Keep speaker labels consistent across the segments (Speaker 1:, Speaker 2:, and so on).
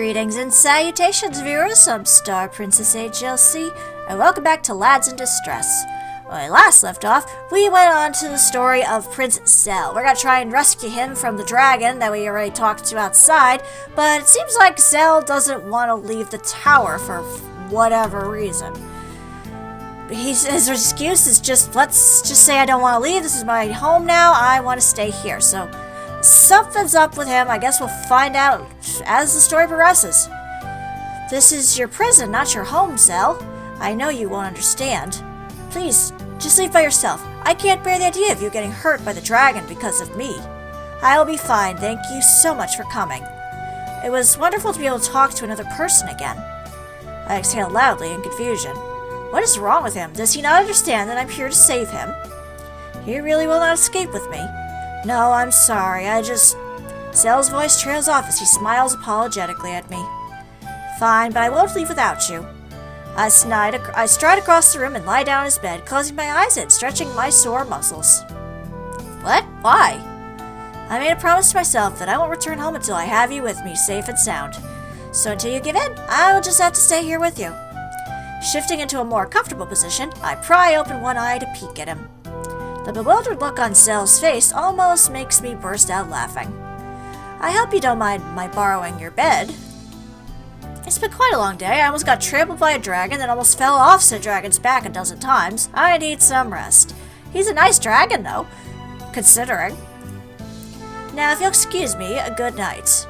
Speaker 1: Greetings and salutations, viewers. I'm StarPrincessHLC, and welcome back to Lads in Distress. When we last left off, we went on to the story of Prince Zell. We're gonna try and rescue him from the dragon that we already talked to outside, but it seems like Zell doesn't want to leave the tower for whatever reason. His excuse is let's just say I don't want to leave. This is my home now. I want to stay here. So something's up with him. I guess we'll find out as the story progresses. This is your prison, not your home, Zell. I know you won't understand. Please, just leave by yourself. I can't bear the idea of you getting hurt by the dragon because of me. I'll be fine. Thank you so much for coming. It was wonderful to be able to talk to another person again. I exhaled loudly in confusion. What is wrong with him? Does he not understand that I'm here to save him? He really will not escape with me. No, I'm sorry. Zell's voice trails off as he smiles apologetically at me. Fine, but I won't leave without you. I stride across the room and lie down on his bed, closing my eyes and stretching my sore muscles. What? Why? I made a promise to myself that I won't return home until I have you with me, safe and sound. So until you give in, I'll just have to stay here with you. Shifting into a more comfortable position, I pry open one eye to peek at him. The bewildered look on Zell's face almost makes me burst out laughing. I hope you don't mind my borrowing your bed. It's been quite a long day. I almost got trampled by a dragon, then almost fell off said dragon's back a dozen times. I need some rest. He's a nice dragon, though, considering. Now, if you'll excuse me, a good night.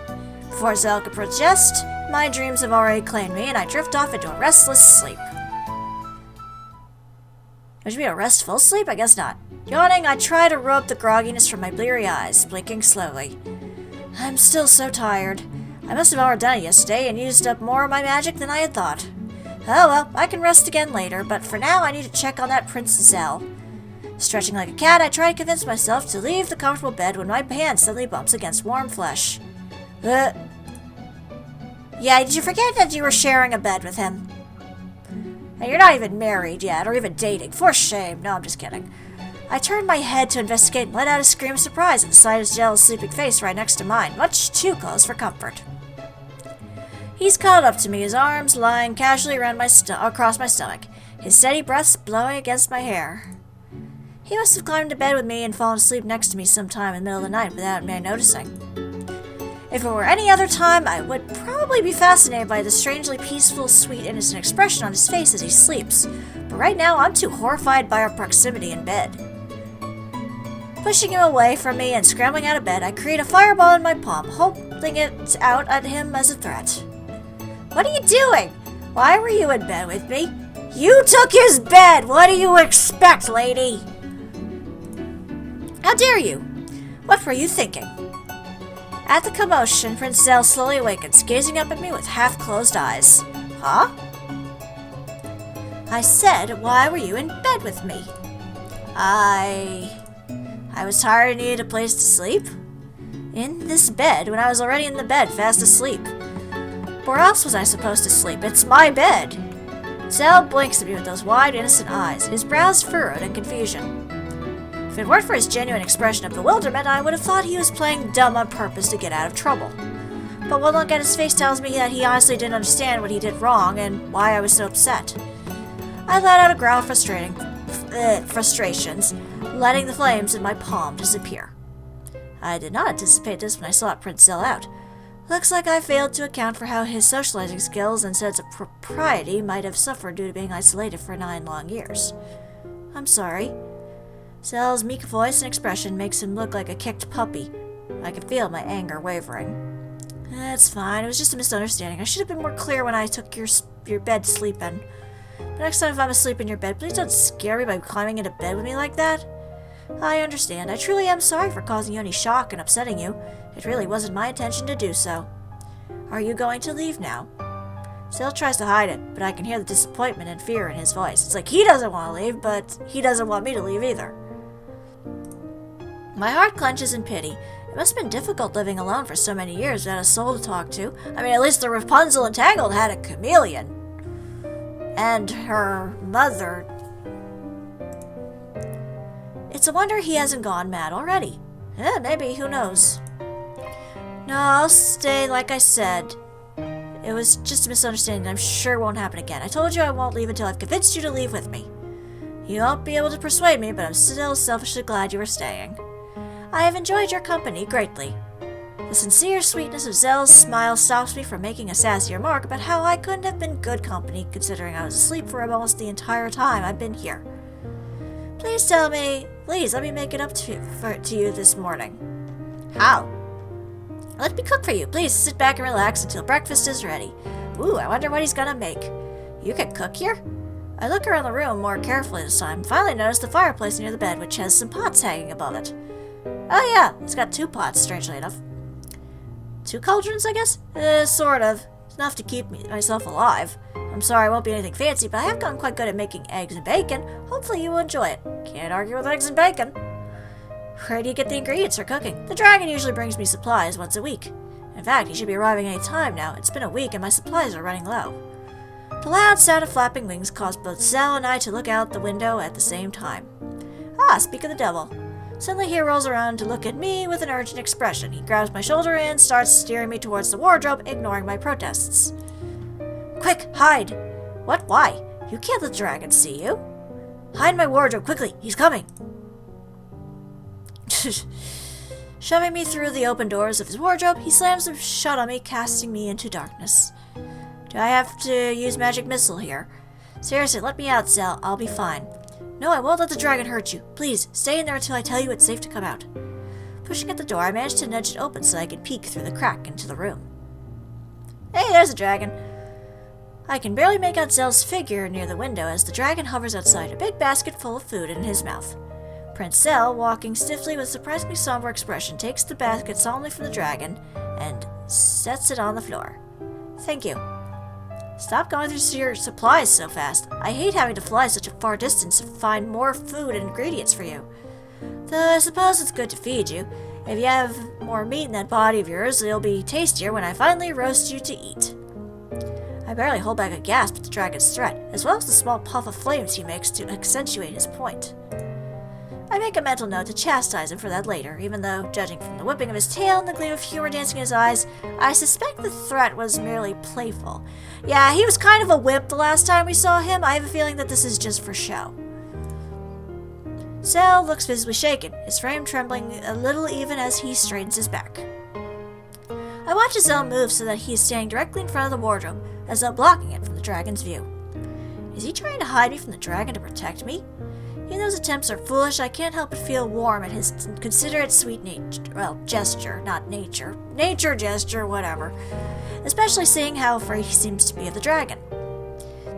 Speaker 1: Before Zell could protest, my dreams have already claimed me, and I drift off into a restless sleep. Would you be a restful sleep? I guess not. Yawning, I try to rub the grogginess from my bleary eyes, blinking slowly. I'm still so tired. I must have overdone it yesterday and used up more of my magic than I had thought. Oh well, I can rest again later, but for now I need to check on that Prince Zell. Stretching like a cat, I try to convince myself to leave the comfortable bed when my hand suddenly bumps against warm flesh. Yeah, did you forget that you were sharing a bed with him? And you're not even married yet, or even dating. For shame. No, I'm just kidding. I turned my head to investigate and let out a scream of surprise at the sight of Zell's sleeping face right next to mine, much too close for comfort. He's cuddled up to me, his arms lying casually around across my stomach, his steady breaths blowing against my hair. He must have climbed to bed with me and fallen asleep next to me sometime in the middle of the night without me noticing. If it were any other time, I would probably be fascinated by the strangely peaceful, sweet, innocent expression on his face as he sleeps, but right now I'm too horrified by our proximity in bed. Pushing him away from me and scrambling out of bed, I create a fireball in my palm, holding it out at him as a threat. What are you doing? Why were you in bed with me? You took his bed! What do you expect, lady? How dare you? What were you thinking? At the commotion, Prince Zell slowly awakens, gazing up at me with half-closed eyes. Huh? I said, why were you in bed with me? I was tired and needed a place to sleep. In this bed, when I was already in the bed, fast asleep. Where else was I supposed to sleep? It's my bed. Zell blinks at me with those wide, innocent eyes, his brows furrowed in confusion. If it weren't for his genuine expression of bewilderment, I would have thought he was playing dumb on purpose to get out of trouble. But one look at his face tells me that he honestly didn't understand what he did wrong and why I was so upset. I let out a growl of frustrations, letting the flames in my palm disappear. I did not anticipate this when I sought Prince Zell out. Looks like I failed to account for how his socializing skills and sense of propriety might have suffered due to being isolated for 9 long years. I'm sorry. Zell's meek voice and expression makes him look like a kicked puppy. I can feel my anger wavering. It's fine. It was just a misunderstanding. I should have been more clear when I took your bed to sleep in. But next time if I'm asleep in your bed, please don't scare me by climbing into bed with me like that. I understand. I truly am sorry for causing you any shock and upsetting you. It really wasn't my intention to do so. Are you going to leave now? Zell tries to hide it, but I can hear the disappointment and fear in his voice. It's like he doesn't want to leave, but he doesn't want me to leave either. My heart clenches in pity. It must have been difficult living alone for so many years without a soul to talk to. I mean, at least the Rapunzel and Tangled had a chameleon. And her mother. It's a wonder he hasn't gone mad already. Maybe, who knows. No, I'll stay like I said. It was just a misunderstanding. I'm sure it won't happen again. I told you I won't leave until I've convinced you to leave with me. You won't be able to persuade me, but I'm still selfishly glad you are staying. I have enjoyed your company greatly. The sincere sweetness of Zelle's smile stops me from making a sassy remark about how I couldn't have been good company considering I was asleep for almost the entire time I've been here. Please let me make it up to you this morning. How? Let me cook for you. Please sit back and relax until breakfast is ready. Ooh, I wonder what he's gonna make. You can cook here? I look around the room more carefully this time, and finally notice the fireplace near the bed, which has some pots hanging above it. Oh yeah, it's got 2 pots, strangely enough. 2 cauldrons, I guess? Sort of. It's enough to keep myself alive. I'm sorry, it won't be anything fancy, but I have gotten quite good at making eggs and bacon. Hopefully you will enjoy it. Can't argue with eggs and bacon. Where do you get the ingredients for cooking? The dragon usually brings me supplies once a week. In fact, he should be arriving any time now. It's been a week and my supplies are running low. The loud sound of flapping wings caused both Zelle and I to look out the window at the same time. Ah, speak of the devil. Suddenly he rolls around to look at me with an urgent expression. He grabs my shoulder and starts steering me towards the wardrobe, ignoring my protests. Quick, hide! What? Why? You can't let the dragon see you. Hide in my wardrobe, quickly! He's coming! Shoving me through the open doors of his wardrobe, he slams them shut on me, casting me into darkness. Do I have to use magic missile here? Seriously, let me out, Zelle. I'll be fine. No, I won't let the dragon hurt you. Please, stay in there until I tell you it's safe to come out. Pushing at the door, I manage to nudge it open so I can peek through the crack into the room. Hey, there's the dragon. I can barely make out Zelle's figure near the window as the dragon hovers outside, a big basket full of food in his mouth. Prince Zelle, walking stiffly with a surprisingly somber expression, takes the basket solemnly from the dragon and sets it on the floor. Thank you. Stop going through your supplies so fast. I hate having to fly such a far distance to find more food and ingredients for you. Though I suppose it's good to feed you. If you have more meat in that body of yours, it'll be tastier when I finally roast you to eat. I barely hold back a gasp at the dragon's threat, as well as the small puff of flames he makes to accentuate his point. I make a mental note to chastise him for that later, even though, judging from the whipping of his tail and the gleam of humor dancing in his eyes, I suspect the threat was merely playful. Yeah, he was kind of a wimp the last time we saw him. I have a feeling that this is just for show. Zelle looks visibly shaken, his frame trembling a little even as he straightens his back. I watch as Zelle move so that he is standing directly in front of the wardrobe, as though blocking it from the dragon's view. Is he trying to hide me from the dragon to protect me? Even though his attempts are foolish, I can't help but feel warm at his considerate, sweet gesture, not nature. Nature gesture, whatever. Especially seeing how afraid he seems to be of the dragon.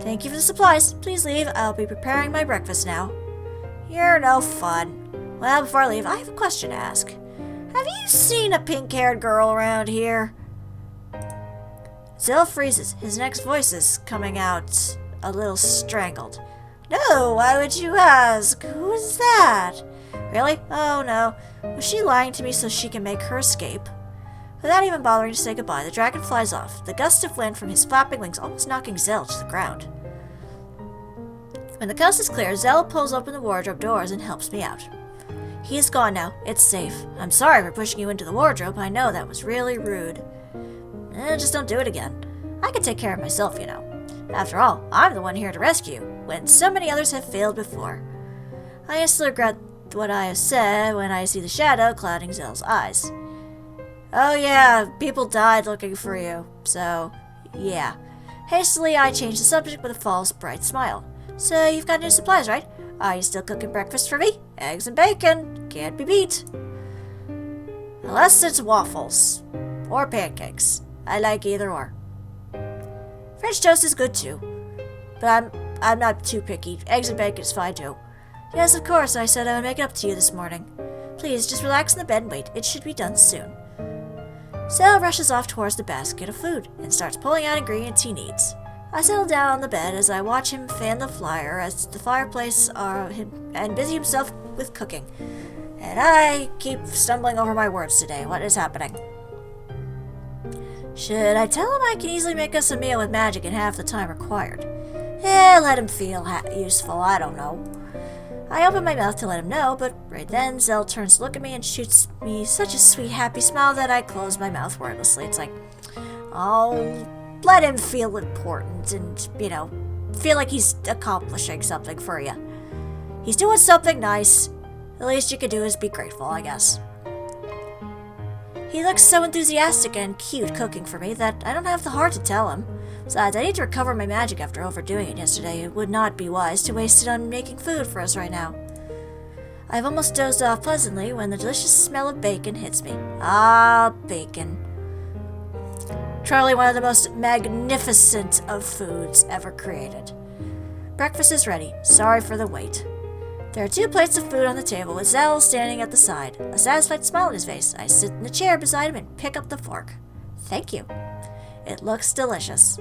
Speaker 1: Thank you for the supplies. Please leave. I'll be preparing my breakfast now. You're no fun. Well, before I leave, I have a question to ask. Have you seen a pink-haired girl around here? Zelle freezes, his next voice is coming out a little strangled. No, why would you ask? Who is that? Really? Oh no. Was she lying to me so she can make her escape? Without even bothering to say goodbye, the dragon flies off, the gust of wind from his flapping wings almost knocking Zelle to the ground. When the coast is clear, Zelle pulls open the wardrobe doors and helps me out. He is gone now. It's safe. I'm sorry for pushing you into the wardrobe. I know that was really rude. Just don't do it again. I can take care of myself, you know. After all, I'm the one here to rescue, when so many others have failed before. I instantly regret what I have said when I see the shadow clouding Zelle's eyes. Oh yeah, people died looking for you, so yeah. Hastily, I changed the subject with a false, bright smile. So you've got new supplies, right? Are you still cooking breakfast for me? Eggs and bacon. Can't be beat. Unless it's waffles. Or pancakes. I like either or. French toast is good too. But I'm not too picky. Eggs and bacon is fine too. Yes, of course, I said I would make it up to you this morning. Please, just relax in the bed and wait. It should be done soon. Zelle rushes off towards the basket of food and starts pulling out ingredients he needs. I settle down on the bed as I watch him fan the fire as the fireplace and busy himself with cooking. And I keep stumbling over my words today. What is happening? Should I tell him I can easily make us a meal with magic in half the time required? Let him feel useful, I don't know. I open my mouth to let him know, but right then Zelle turns to look at me and shoots me such a sweet, happy smile that I close my mouth wordlessly. It's like, oh, let him feel important and, feel like he's accomplishing something for you. He's doing something nice. The least you can do is be grateful, I guess. He looks so enthusiastic and cute cooking for me that I don't have the heart to tell him. Besides, I need to recover my magic after overdoing it yesterday. It would not be wise to waste it on making food for us right now. I've almost dozed off pleasantly when the delicious smell of bacon hits me. Ah, bacon. Truly one of the most magnificent of foods ever created. Breakfast is ready. Sorry for the wait. There are 2 plates of food on the table with Zell standing at the side, a satisfied smile on his face. I sit in the chair beside him and pick up the fork. Thank you. It looks delicious.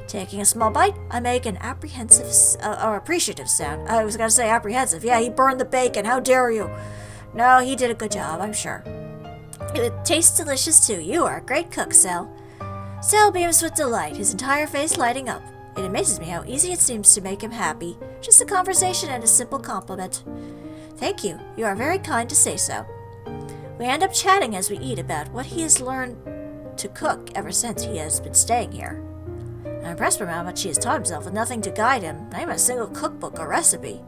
Speaker 1: Taking a small bite, I make an appreciative sound. I was going to say apprehensive. Yeah, he burned the bacon. How dare you? No, he did a good job, I'm sure. It tastes delicious too. You are a great cook, Zell. Zell beams with delight, his entire face lighting up. It amazes me how easy it seems to make him happy. Just a conversation and a simple compliment. Thank you. You are very kind to say so. We end up chatting as we eat about what he has learned to cook ever since he has been staying here. I'm impressed by how much he has taught himself with nothing to guide him, not even a single cookbook or recipe.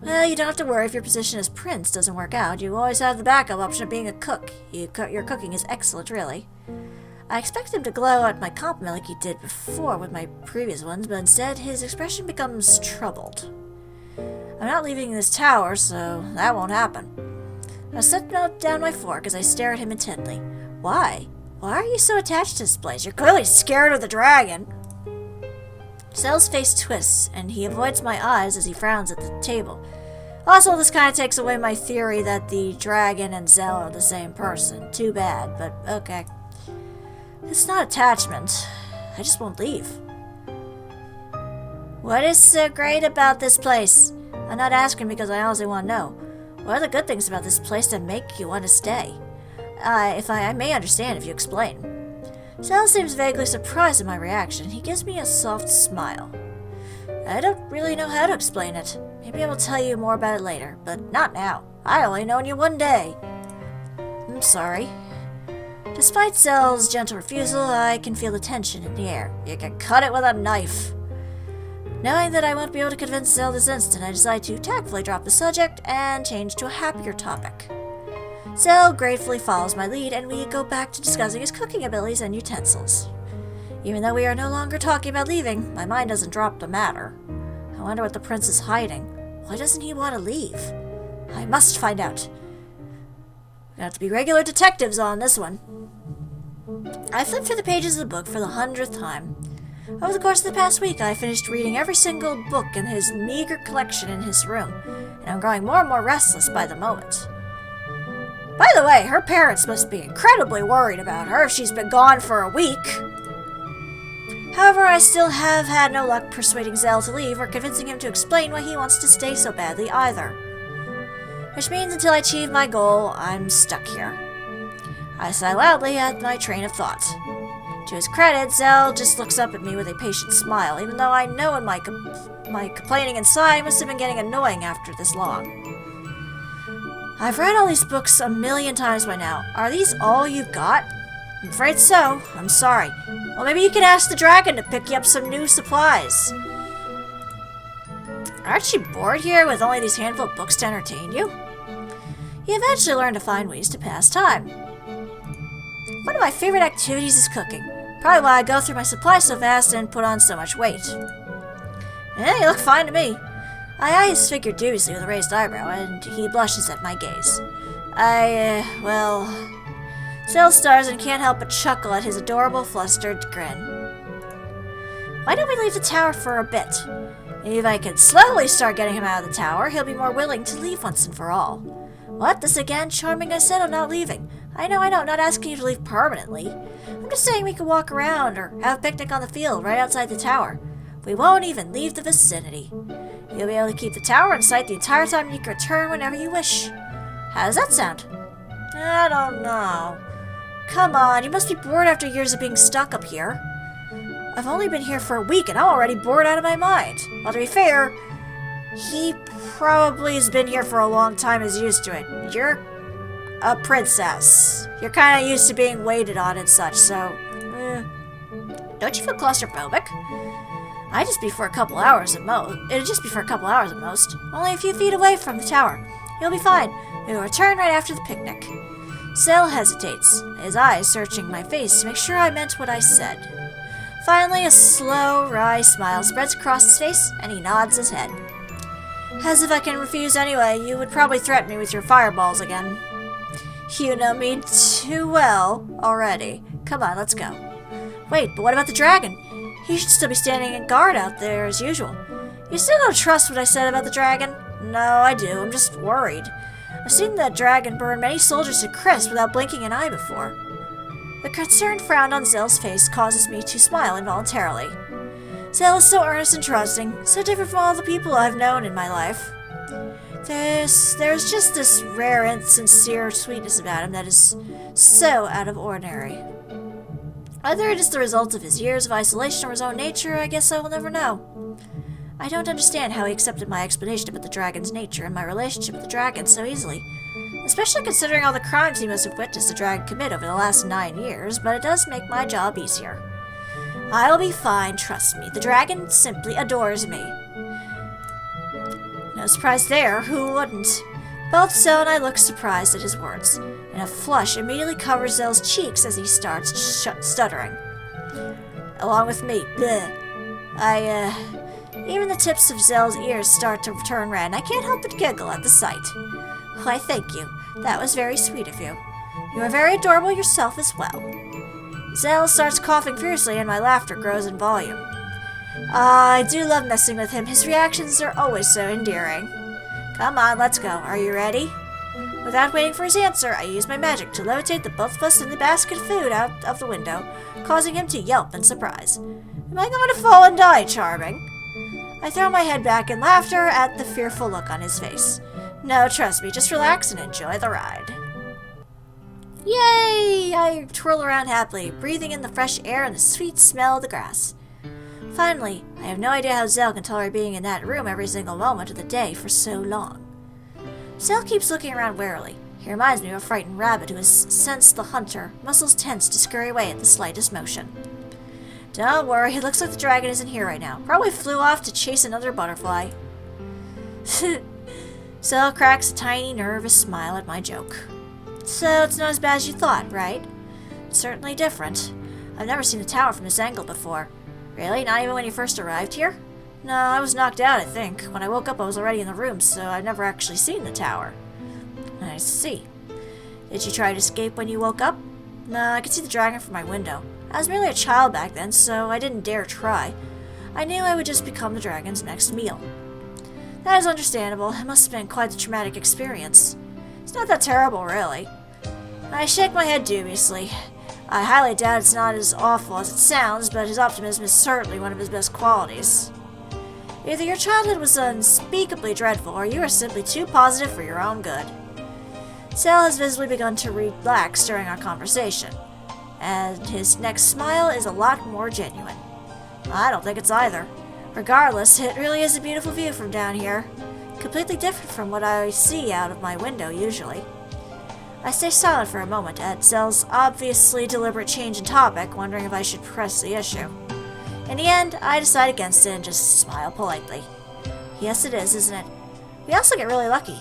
Speaker 1: Well, you don't have to worry if your position as prince doesn't work out. You always have the backup option of being a cook. Your cooking is excellent, really. I expected him to glow at my compliment like he did before with my previous ones, but instead his expression becomes troubled. I'm not leaving this tower, so that won't happen. I set down my fork as I stare at him intently. Why? Why are you so attached to this place? You're clearly scared of the dragon. Zell's face twists, and he avoids my eyes as he frowns at the table. Also, this kind of takes away my theory that the dragon and Zell are the same person. Too bad, but okay. It's not attachment. I just won't leave. What is so great about this place? I'm not asking because I honestly want to know. What are the good things about this place that make you want to stay? I may understand if you explain. Zell seems vaguely surprised at my reaction. He gives me a soft smile. I don't really know how to explain it. Maybe I will tell you more about it later, but not now. I only known you one day. I'm sorry. Despite Zell's gentle refusal, I can feel the tension in the air. You can cut it with a knife. Knowing that I won't be able to convince Zell this instant, I decide to tactfully drop the subject and change to a happier topic. Zell gratefully follows my lead, and we go back to discussing his cooking abilities and utensils. Even though we are no longer talking about leaving, my mind doesn't drop the matter. I wonder what the prince is hiding. Why doesn't he want to leave? I must find out. We have to be regular detectives on this one. I flipped through the pages of the book for the 100th time. Over the course of the past week, I finished reading every single book in his meager collection in his room, and I'm growing more and more restless by the moment. By the way, her parents must be incredibly worried about her if she's been gone for a week. However, I still have had no luck persuading Zell to leave or convincing him to explain why he wants to stay so badly either. Which means until I achieve my goal, I'm stuck here. I sigh loudly at my train of thought. To his credit, Zell just looks up at me with a patient smile, even though I know in my complaining and sighing must have been getting annoying after this long. I've read all these books a million times by now. Are these all you've got? I'm afraid so. I'm sorry. Well, maybe you can ask the dragon to pick you up some new supplies. Aren't you bored here with only these handful of books to entertain you? You eventually learn to find ways to pass time. One of my favorite activities is cooking. Probably why I go through my supplies so fast and put on so much weight. You look fine to me. I eye his figure dubiously with a raised eyebrow, and he blushes at my gaze. Zell stars and can't help but chuckle at his adorable, flustered grin. Why don't we leave the tower for a bit? Maybe if I can slowly start getting him out of the tower, he'll be more willing to leave once and for all. What? This again? Charming, I said I'm not leaving. I know, not asking you to leave permanently. I'm just saying we could walk around or have a picnic on the field right outside the tower. We won't even leave the vicinity. You'll be able to keep the tower in sight the entire time, and you can return whenever you wish. How does that sound? I don't know. Come on, you must be bored after years of being stuck up here. I've only been here for a week, and I'm already bored out of my mind. Well, to be fair, he probably has been here for a long time and is used to it. You're a princess. You're kind of used to being waited on and such, so... Don't you feel claustrophobic? It'd just be for a couple hours at most. Only a few feet away from the tower. You'll be fine. We will return right after the picnic. Zell hesitates, his eyes searching my face to make sure I meant what I said. Finally, a slow, wry smile spreads across his face, and he nods his head. As if I can refuse anyway, you would probably threaten me with your fireballs again. You know me too well already. Come on, let's go. Wait, but what about the dragon? He should still be standing in guard out there as usual. You still don't trust what I said about the dragon? No, I do. I'm just worried. I've seen that dragon burn many soldiers to crisp without blinking an eye before. The concerned frown on Zell's face causes me to smile involuntarily. Zell is so earnest and trusting, so different from all the people I've known in my life. There's just this rare and sincere sweetness about him that is so out of ordinary. Whether it is the result of his years of isolation or his own nature, I guess I will never know. I don't understand how he accepted my explanation about the dragon's nature and my relationship with the dragon so easily, especially considering all the crimes he must have witnessed the dragon commit over the last 9 years, but it does make my job easier. I'll be fine, trust me. The dragon simply adores me. No surprise there, who wouldn't? Both Zell and I look surprised at his words, and a flush immediately covers Zell's cheeks as he starts stuttering. Along with me, bleh. Even the tips of Zell's ears start to turn red, and I can't help but giggle at the sight. Why, thank you. That was very sweet of you. You are very adorable yourself as well. Zell starts coughing fiercely, and my laughter grows in volume. I do love messing with him. His reactions are always so endearing. Come on, let's go. Are you ready? Without waiting for his answer, I use my magic to levitate the both of us in the basket of food out of the window, causing him to yelp in surprise. Am I going to fall and die, Charming? I throw my head back in laughter at the fearful look on his face. No, trust me, just relax and enjoy the ride. Yay! I twirl around happily, breathing in the fresh air and the sweet smell of the grass. Finally, I have no idea how Zell can tolerate being in that room every single moment of the day for so long. Zell keeps looking around warily. He reminds me of a frightened rabbit who has sensed the hunter, muscles tense to scurry away at the slightest motion. Don't worry, it looks like the dragon isn't here right now. Probably flew off to chase another butterfly. Zell cracks a tiny, nervous smile at my joke. So it's not as bad as you thought, right? It's certainly different. I've never seen the tower from this angle before. Really? Not even when you first arrived here? No, I was knocked out, I think. When I woke up, I was already in the room, so I've never actually seen the tower. I see. Did you try to escape when you woke up? No, I could see the dragon from my window. I was merely a child back then, so I didn't dare try. I knew I would just become the dragon's next meal. That is understandable. It must have been quite a traumatic experience. It's not that terrible, really. I shake my head dubiously. I highly doubt it's not as awful as it sounds, but his optimism is certainly one of his best qualities. Either your childhood was unspeakably dreadful, or you are simply too positive for your own good. Zell has visibly begun to relax during our conversation, and his next smile is a lot more genuine. I don't think it's either. Regardless, it really is a beautiful view from down here. Completely different from what I see out of my window usually. I stay silent for a moment at Zell's obviously deliberate change in topic, wondering if I should press the issue. In the end, I decide against it and just smile politely. Yes, it is, isn't it? We also get really lucky.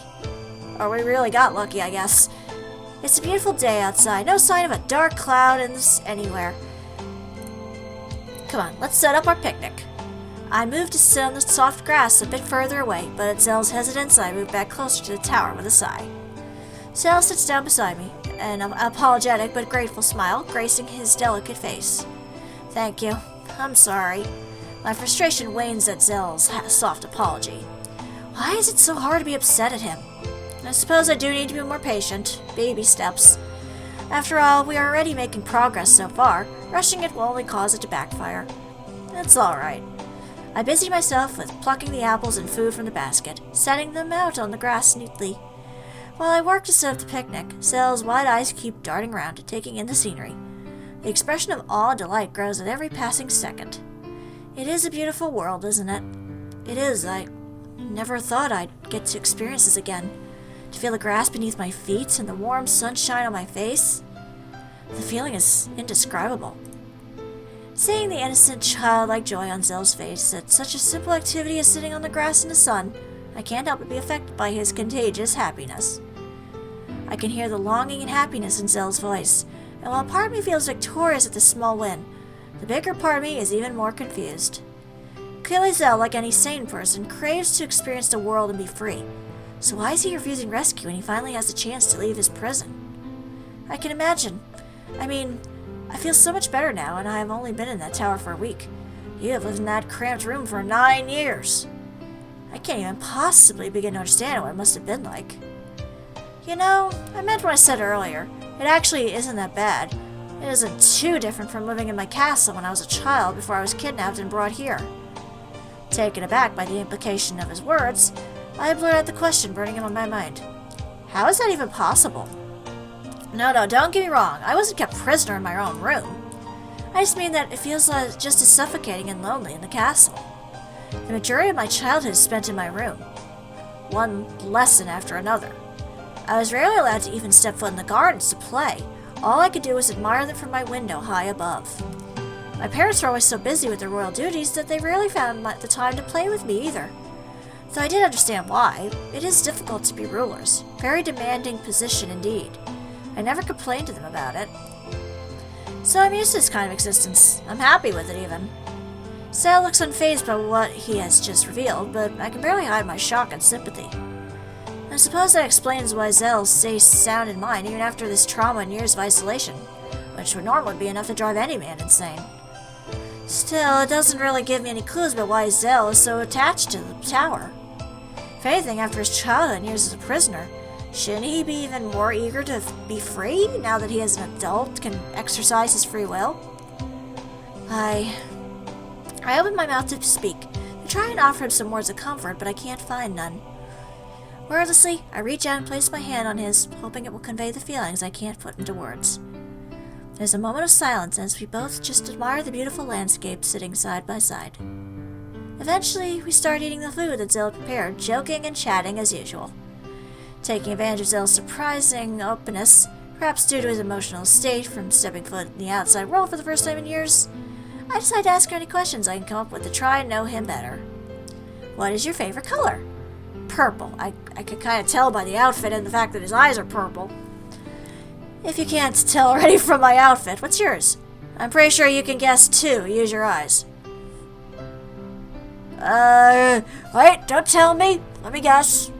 Speaker 1: Or we really got lucky, I guess. It's a beautiful day outside, no sign of a dark cloud anywhere. Come on, let's set up our picnic. I move to sit on the soft grass a bit further away, but at Zell's hesitance, I move back closer to the tower with a sigh. Zell sits down beside me, an apologetic but grateful smile gracing his delicate face. Thank you. I'm sorry. My frustration wanes at Zell's soft apology. Why is it so hard to be upset at him? I suppose I do need to be more patient. Baby steps. After all, we are already making progress so far. Rushing it will only cause it to backfire. That's alright. I busy myself with plucking the apples and food from the basket, setting them out on the grass neatly. While I work to set up the picnic, Zell's wide eyes keep darting around, taking in the scenery. The expression of awe and delight grows at every passing second. It is a beautiful world, isn't it? It is. I never thought I'd get to experience this again. To feel the grass beneath my feet and the warm sunshine on my face. The feeling is indescribable. Seeing the innocent, childlike joy on Zell's face at such a simple activity as sitting on the grass in the sun, I can't help but be affected by his contagious happiness. I can hear the longing and happiness in Zell's voice, and while part of me feels victorious at this small win, the bigger part of me is even more confused. Clearly Zell, like any sane person, craves to experience the world and be free. So why is he refusing rescue when he finally has the chance to leave his prison? I can imagine. I feel so much better now, and I have only been in that tower for a week. You have lived in that cramped room for 9 years. I can't even possibly begin to understand what it must have been like. You know, I meant what I said earlier. It actually isn't that bad. It isn't too different from living in my castle when I was a child before I was kidnapped and brought here. Taken aback by the implication of his words, I blurted out the question burning in my mind. How is that even possible? No, don't get me wrong. I wasn't kept prisoner in my own room. I just mean that it feels just as suffocating and lonely in the castle. The majority of my childhood is spent in my room. One lesson after another. I was rarely allowed to even step foot in the gardens to play. All I could do was admire them from my window high above. My parents were always so busy with their royal duties that they rarely found the time to play with me either. Though I did understand why. It is difficult to be rulers. Very demanding position indeed. I never complained to them about it. So I'm used to this kind of existence. I'm happy with it even. Zell looks unfazed by what he has just revealed, but I can barely hide my shock and sympathy. I suppose that explains why Zell stays sound in mind even after this trauma and years of isolation, which would normally be enough to drive any man insane. Still, it doesn't really give me any clues about why Zell is so attached to the tower. If anything, after his childhood and years as a prisoner, shouldn't he be even more eager to be free now that he as an adult can exercise his free will? I open my mouth to speak, to try and offer him some words of comfort, but I can't find none. Wordlessly, I reach out and place my hand on his, hoping it will convey the feelings I can't put into words. There's a moment of silence as we both just admire the beautiful landscape sitting side by side. Eventually, we start eating the food that Zell prepared, joking and chatting as usual. Taking advantage of Zell's surprising openness, perhaps due to his emotional state from stepping foot in the outside world for the first time in years, I decide to ask her any questions I can come up with to try and know him better. What is your favorite color? Purple. I could kind of tell by the outfit and the fact that his eyes are purple. If you can't tell already from my outfit, what's yours? I'm pretty sure you can guess too. Use your eyes. Wait, don't tell me. Let me guess.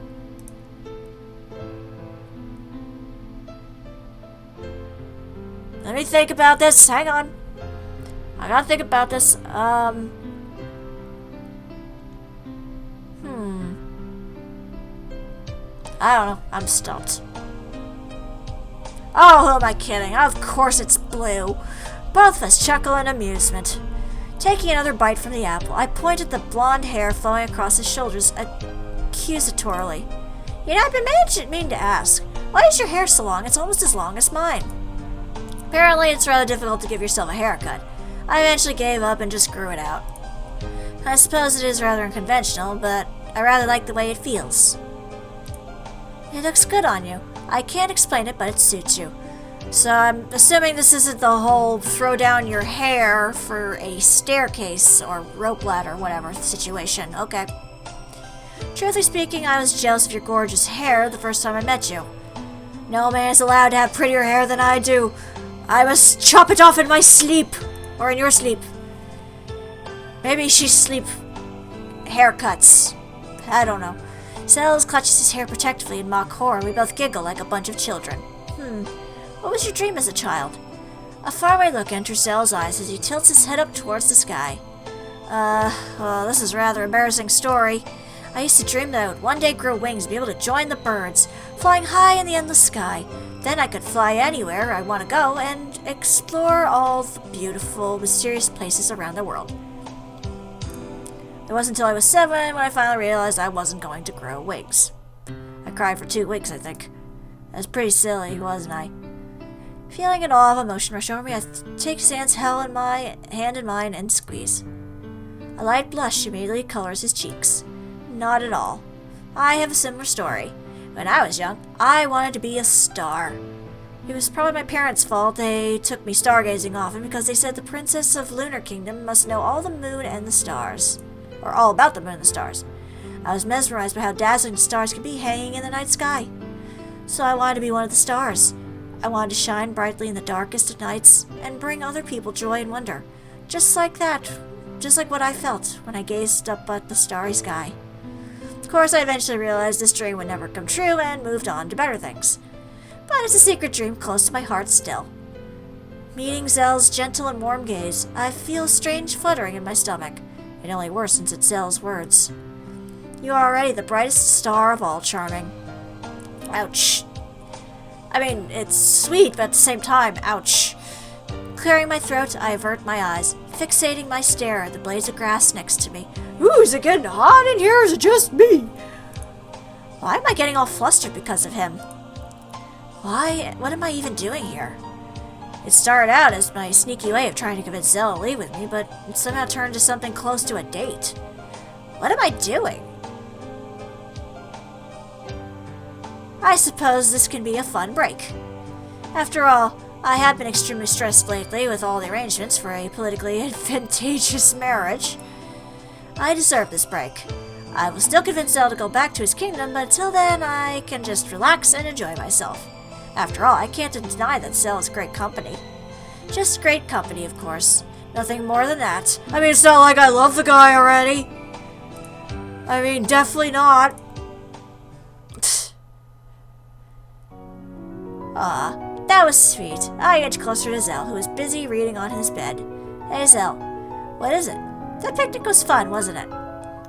Speaker 1: Let me think about this. Hang on. I gotta think about this. I don't know. I'm stumped. Oh, who am I kidding? Of course it's blue. Both of us chuckle in amusement. Taking another bite from the apple, I point at the blonde hair flowing across his shoulders accusatorily. You know, I've been meaning to ask, why is your hair so long? It's almost as long as mine. Apparently, it's rather difficult to give yourself a haircut. I eventually gave up and just grew it out. I suppose it is rather unconventional, but I rather like the way it feels. It looks good on you. I can't explain it, but it suits you. So I'm assuming this isn't the whole throw down your hair for a staircase or rope ladder, whatever situation. Okay. Truthfully speaking, I was jealous of your gorgeous hair the first time I met you. No man is allowed to have prettier hair than I do. I must chop it off in my sleep. Or in your sleep. Maybe she sleep haircuts. I don't know. Zell clutches his hair protectively in mock horror. We both giggle like a bunch of children. What was your dream as a child? A faraway look enters Zell's eyes as he tilts his head up towards the sky. Well, this is a rather embarrassing story. I used to dream that I would one day grow wings and be able to join the birds, flying high in the endless sky. Then I could fly anywhere I want to go and explore all the beautiful, mysterious places around the world. It wasn't until I was 7 when I finally realized I wasn't going to grow wings. I cried for 2 weeks, I think. That was pretty silly, wasn't I? Feeling an awe of emotion rush over me, I take Zan's hand in mine and squeeze. A light blush immediately colors his cheeks. Not at all. I have a similar story. When I was young, I wanted to be a star. It was probably my parents' fault. They took me stargazing often because they said the Princess of Lunar Kingdom must know all the moon and the stars. Or all about the moon and the stars. I was mesmerized by how dazzling the stars could be hanging in the night sky. So I wanted to be one of the stars. I wanted to shine brightly in the darkest of nights and bring other people joy and wonder. Just like that. Just like what I felt when I gazed up at the starry sky. Of course, I eventually realized this dream would never come true and moved on to better things. But it's a secret dream close to my heart still. Meeting Zelle's gentle and warm gaze, I feel a strange fluttering in my stomach. It only worsens at Zelle's words. You are already the brightest star of all, Charming. Ouch. I mean, it's sweet, but at the same time, ouch. Clearing my throat, I avert my eyes, fixating my stare at the blades of grass next to me. Ooh, is it getting hot in here, or is it just me? Why am I getting all flustered because of him? What am I even doing here? It started out as my sneaky way of trying to convince Zelle to leave with me, but it somehow turned to something close to a date. What am I doing? I suppose this can be a fun break. After all, I have been extremely stressed lately with all the arrangements for a politically advantageous marriage. I deserve this break. I will still convince Zelle to go back to his kingdom, but until then, I can just relax and enjoy myself. After all, I can't deny that Zelle is great company. Just great company, of course. Nothing more than that. I mean, it's not like I love the guy already. I mean, definitely not. That was sweet. I edged closer to Zelle, who was busy reading on his bed. Hey, Zelle. What is it? That picnic was fun, wasn't it?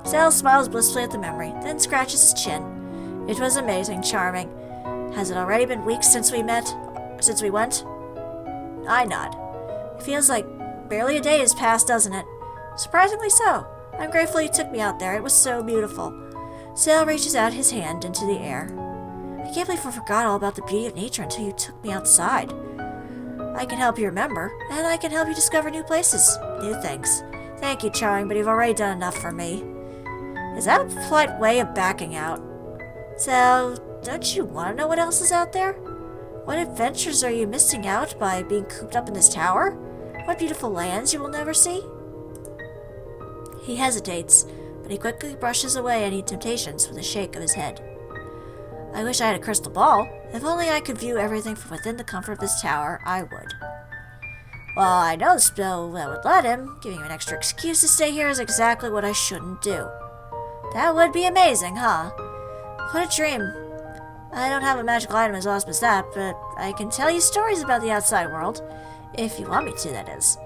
Speaker 1: Zelle smiles blissfully at the memory, then scratches his chin. It was amazing, Charming. Has it already been weeks since we met? Since we went? I nod. It feels like barely a day has passed, doesn't it? Surprisingly so. I'm grateful you took me out there. It was so beautiful. Zelle reaches out his hand into the air. I can't believe I forgot all about the beauty of nature until you took me outside. I can help you remember, and I can help you discover new places, new things. Thank you, Charming, but you've already done enough for me. Is that a polite way of backing out? So, don't you want to know what else is out there? What adventures are you missing out by being cooped up in this tower? What beautiful lands you will never see? He hesitates, but he quickly brushes away any temptations with a shake of his head. I wish I had a crystal ball. If only I could view everything from within the comfort of this tower, I would. Well, I know the spell that would let him. Giving him an extra excuse to stay here is exactly what I shouldn't do. That would be amazing, huh? What a dream. I don't have a magical item as awesome as that, but I can tell you stories about the outside world. If you want me to, that is.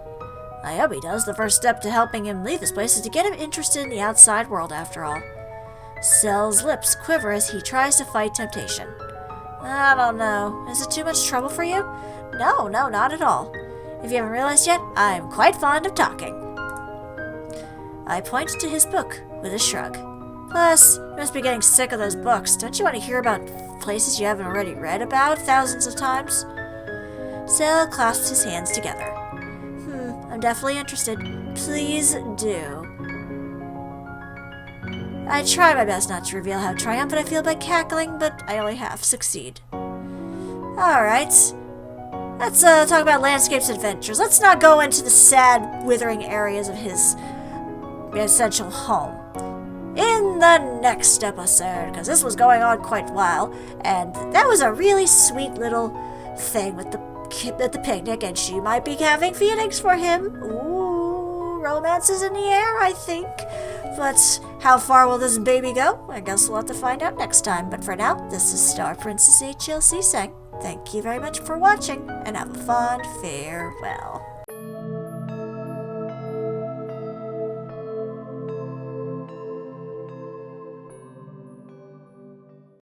Speaker 1: I hope he does. The first step to helping him leave this place is to get him interested in the outside world, after all. Zelle's lips quiver as he tries to fight temptation. I don't know. Is it too much trouble for you? No, not at all. If you haven't realized yet, I'm quite fond of talking. I point to his book with a shrug. Plus, you must be getting sick of those books. Don't you want to hear about places you haven't already read about thousands of times? Zelle clasps his hands together. I'm definitely interested. Please do. I try my best not to reveal how triumphant I feel by cackling, but I only half succeed. Alright. Let's talk about landscapes and adventures. Let's not go into the sad, withering areas of his essential home. In the next episode, because this was going on quite a while, and that was a really sweet little thing with the kid at the picnic, and she might be having feelings for him. Ooh, romance is in the air, I think. But how far will this baby go? I guess we'll have to find out next time. But for now, this is StarPrincessHLC saying thank you very much for watching, and have a fond farewell.